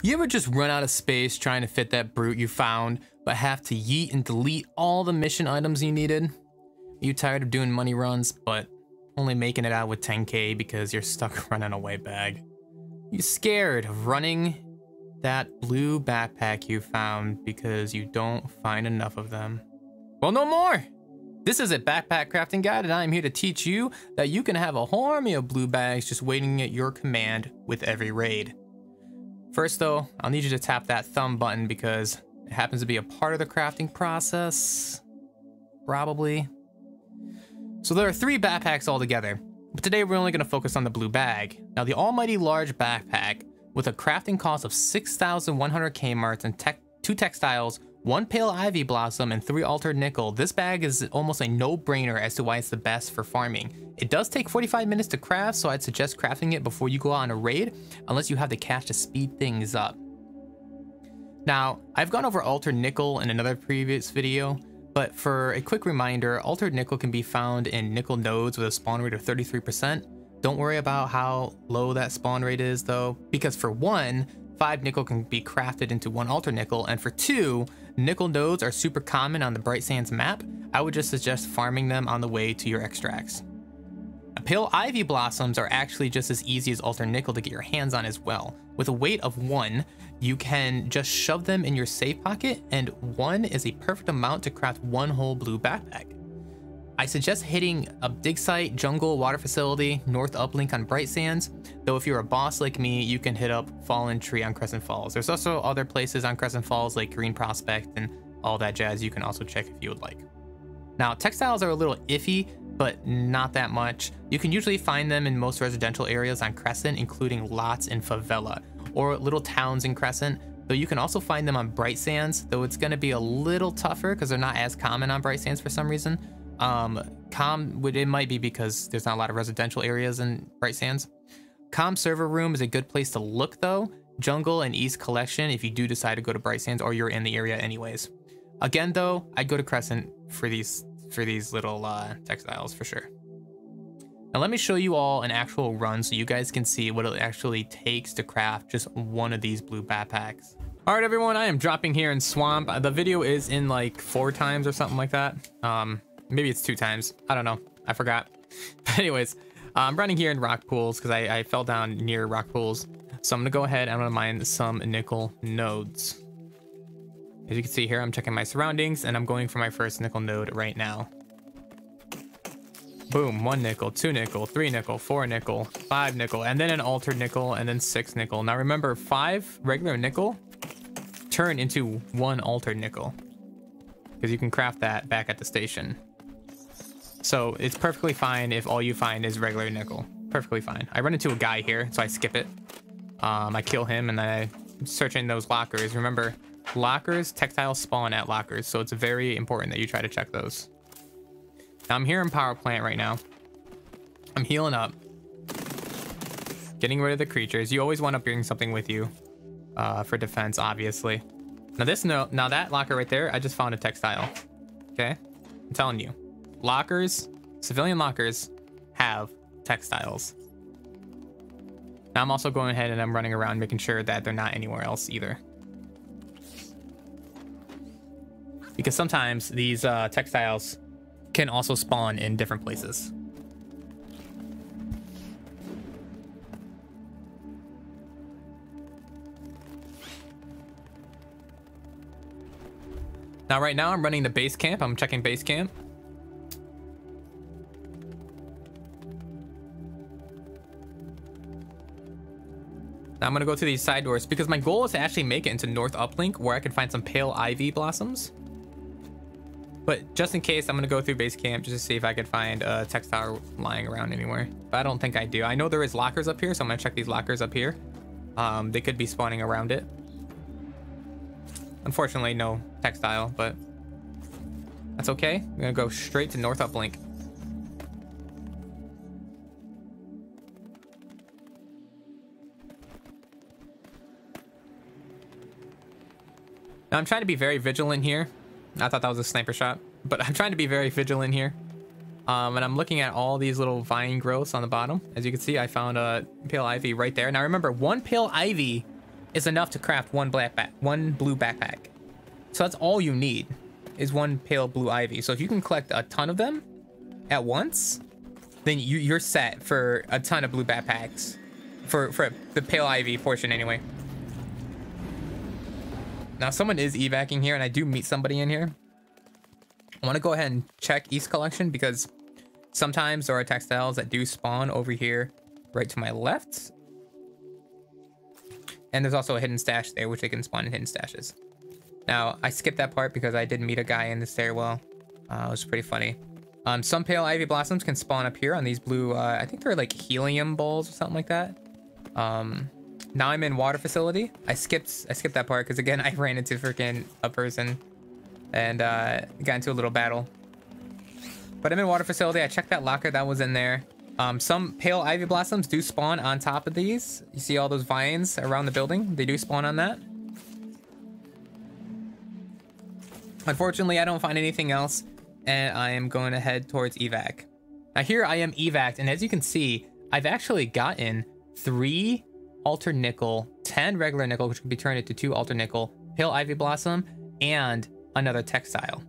You ever just run out of space trying to fit that brute you found, but have to yeet and delete all the mission items you needed? You tired of doing money runs, but only making it out with 10k because you're stuck running away bag? You scared of running that blue backpack you found because you don't find enough of them? Well, no more! This is a backpack crafting guide, and I'm here to teach you that you can have a whole army of blue bags just waiting at your command with every raid. First though, I'll need you to tap that thumb button because it happens to be a part of the crafting process. Probably. So there are 3 backpacks altogether, but today we're only going to focus on the blue bag. Now the almighty large backpack with a crafting cost of 6,100 Kmarts and 2 textiles, 1 pale ivy blossom, and 3 altered nickel. This bag is almost a no-brainer as to why it's the best for farming. It does take 45 minutes to craft, so I'd suggest crafting it before you go on a raid, unless you have the cash to speed things up. Now, I've gone over altered nickel in another previous video, but for a quick reminder, altered nickel can be found in nickel nodes with a spawn rate of 33%. Don't worry about how low that spawn rate is though, because for 1, 5 nickel can be crafted into 1 altered nickel, and for 2, nickel nodes are super common on the Bright Sands map. I would just suggest farming them on the way to your extracts. Pale ivy blossoms are actually just as easy as altered nickel to get your hands on as well. With a weight of 1, you can just shove them in your safe pocket, and 1 is a perfect amount to craft 1 whole blue backpack. I suggest hitting a dig site, jungle, water facility, north uplink on Bright Sands, though if you're a boss like me, you can hit up Fallen Tree on Crescent Falls. There's also other places on Crescent Falls like Green Prospect and all that jazz you can also check if you would like. Now, textiles are a little iffy, but not that much. You can usually find them in most residential areas on Crescent, including lots in Favela, or little towns in Crescent, though you can also find them on Bright Sands, though it's gonna be a little tougher because they're not as common on Bright Sands for some reason. It might be because there's not a lot of residential areas in Bright Sands. Com server room is a good place to look though. Jungle and East Collection if you do decide to go to Bright Sands or you're in the area anyways. Again though, I'd go to Crescent for these little textiles for sure. Now let me show you all an actual run so you guys can see what it actually takes to craft just 1 of these blue backpacks. All right, everyone, I am dropping here in Swamp. The video is in like 4 times or something like that. Maybe it's 2 times. I don't know. I forgot. But anyways, I'm running here in rock pools because I fell down near rock pools. So I'm gonna go ahead and I'm gonna mine some nickel nodes. As you can see here, I'm checking my surroundings and I'm going for my first nickel node right now. Boom, 1 nickel, 2 nickel, 3 nickel, 4 nickel, 5 nickel, and then an altered nickel, and then 6 nickel. Now remember, 5 regular nickel turn into 1 altered nickel because you can craft that back at the station. So it's perfectly fine if all you find is regular nickel. Perfectly fine. I run into a guy here, so I skip it. I kill him and then I search in those lockers. Remember, lockers, textiles spawn at lockers, so it's very important that you try to check those. Now I'm here in power plant right now. I'm healing up, getting rid of the creatures. You always want to bring something with you for defense, obviously. Now that locker right there, I just found a textile. Okay, I'm telling you, lockers, civilian lockers have textiles. Now I'm also going ahead and I'm running around making sure that they're not anywhere else either. Because sometimes these textiles can also spawn in different places. Now right now I'm running the base camp. I'm checking base camp. Now I'm gonna go through these side doors because my goal is to actually make it into North Uplink where I can find some pale ivy blossoms. But just in case, I'm gonna go through base camp just to see if I could find a textile lying around anywhere. But I don't think I do. I know there is lockers up here, so I'm gonna check these lockers up here. They could be spawning around it. Unfortunately, no textile, but that's okay. I'm gonna go straight to North Uplink. Now I'm trying to be very vigilant here. I thought that was a sniper shot, but I'm trying to be very vigilant here. And I'm looking at all these little vine growths on the bottom. As you can see, I found a pale ivy right there. Now remember, 1 pale ivy is enough to craft one blue backpack. So that's all you need is one pale blue ivy. So if you can collect a ton of them at once, then you're set for a ton of blue backpacks for the pale ivy portion anyway. Now someone is evacing here, and I do meet somebody in here. I want to go ahead and check East Collection because sometimes there are textiles that do spawn over here right to my left. And there's also a hidden stash there, which they can spawn in hidden stashes. Now, I skipped that part because I did meet a guy in the stairwell. It was pretty funny. Some pale ivy blossoms can spawn up here on these blue, I think they're like helium balls or something like that. Now I'm in water facility. I skipped that part because again, I ran into freaking a person and got into a little battle. But I'm in water facility. I checked that locker that was in there. Some pale ivy blossoms do spawn on top of these. You see all those vines around the building? They do spawn on that. Unfortunately, I don't find anything else, and I am going to head towards evac. Now here I am evac'd, and as you can see, I've actually gotten 3 alter nickel, 10 regular nickel, which can be turned into 2 alter nickel, pale ivy blossom, and another textile.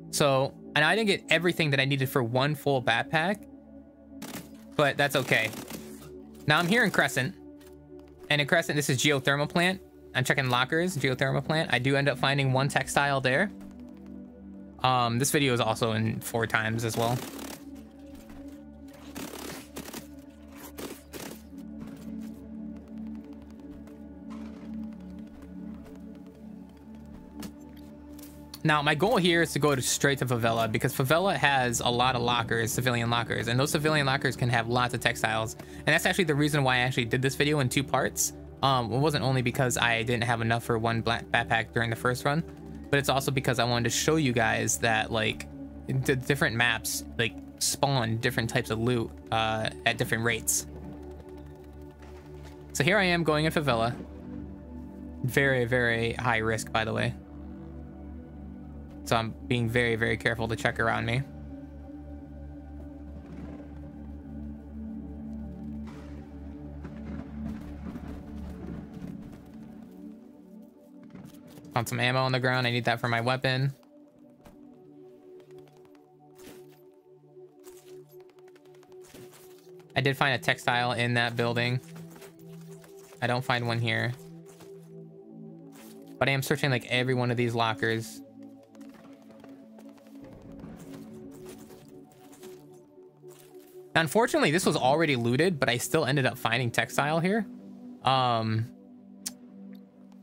So, and I didn't get everything that I needed for one full backpack, but that's okay. Now I'm here in Crescent, and in Crescent, this is geothermal plant. I'm checking lockers, geothermal plant. I do end up finding 1 textile there. This video is also in 4 times as well. Now, my goal here is to go straight to Favela because Favela has a lot of lockers, civilian lockers, and those civilian lockers can have lots of textiles. And that's actually the reason why I actually did this video in 2 parts. It wasn't only because I didn't have enough for one backpack during the first run, but it's also because I wanted to show you guys that like the different maps like spawn different types of loot at different rates. So here I am going in Favela. Very, very high risk, by the way. So I'm being very, very careful to check around me. Found some ammo on the ground. I need that for my weapon. I did find a textile in that building. I don't find one here. But I am searching like every one of these lockers. Now, unfortunately, this was already looted, but I still ended up finding textile here.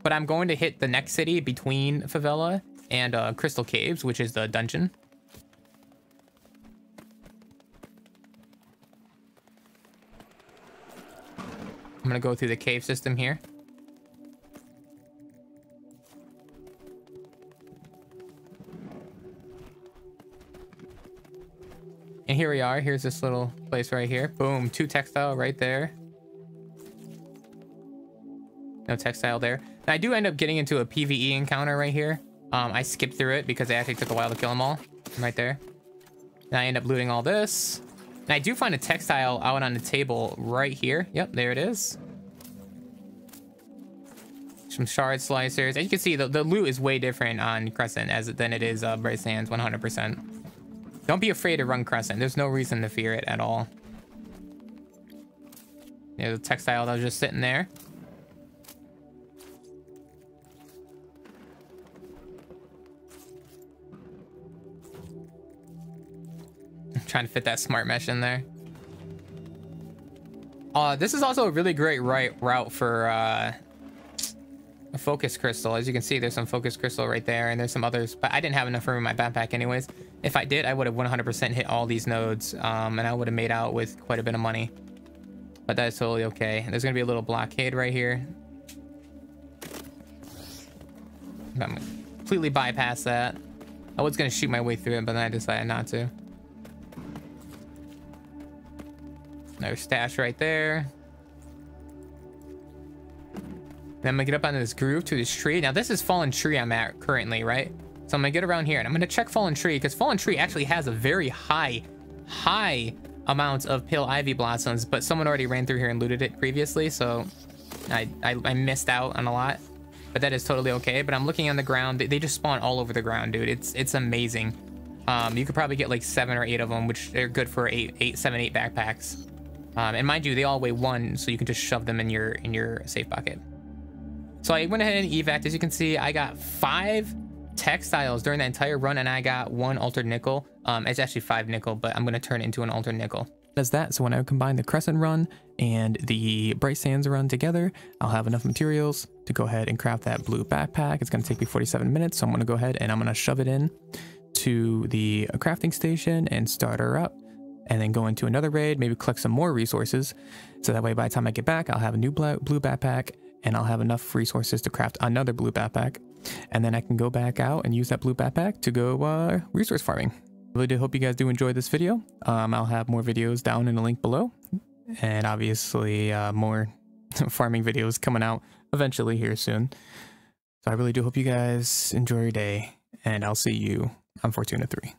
But I'm going to hit the next city between Favela and Crystal Caves, which is the dungeon. I'm gonna go through the cave system here. And here we are. Here's this little place right here. Boom, 2 textile right there. No textile there. Now, I do end up getting into a PvE encounter right here. I skipped through it because it actually took a while to kill them all. Right there. And I end up looting all this. And I do find a textile out on the table right here. Yep, there it is. Some shard slicers. As you can see, the loot is way different on Crescent than it is Bright Sands, 100%. Don't be afraid to run Crescent. There's no reason to fear it at all. There's a textile that was just sitting there. Trying to fit that smart mesh in there. This is also a really great route for a focus crystal. As you can see, there's some focus crystal right there, and there's some others, but I didn't have enough room in my backpack anyways. If I did, I would have 100% hit all these nodes, and I would have made out with quite a bit of money. But that's totally okay. There's gonna be a little blockade right here. I'm gonna completely bypass that. I was gonna shoot my way through it, but then I decided not to. Another stash right there. Then I'm gonna get up onto this groove to this tree. Now this is Fallen Tree I'm at currently, right? So I'm gonna get around here and I'm gonna check Fallen Tree because Fallen Tree actually has a very high amount of pale ivy blossoms, but someone already ran through here and looted it previously, so I missed out on a lot, but that is totally okay. But I'm looking on the ground. They just spawn all over the ground, dude. It's amazing. You could probably get like 7 or 8 of them, which they're good for 7, 8 backpacks. And mind you, they all weigh 1, so you can just shove them in your safe bucket. So I went ahead and evac. As you can see, I got 5 textiles during the entire run, and I got 1 altered nickel. It's actually 5 nickel, but I'm going to turn it into an altered nickel. Does that, so when I combine the crescent run and the bright sands run together, I'll have enough materials to go ahead and craft that blue backpack. It's going to take me 47 minutes, so I'm going to go ahead and I'm going to shove it in to the crafting station and start her up, and then go into another raid, maybe collect some more resources, so that way by the time I get back, I'll have a new blue backpack, and I'll have enough resources to craft another blue backpack, and then I can go back out and use that blue backpack to go resource farming. Really do hope you guys do enjoy this video. I'll have more videos down in the link below, and obviously more farming videos coming out eventually here soon. So I really do hope you guys enjoy your day, and I'll see you on Fortuna 3.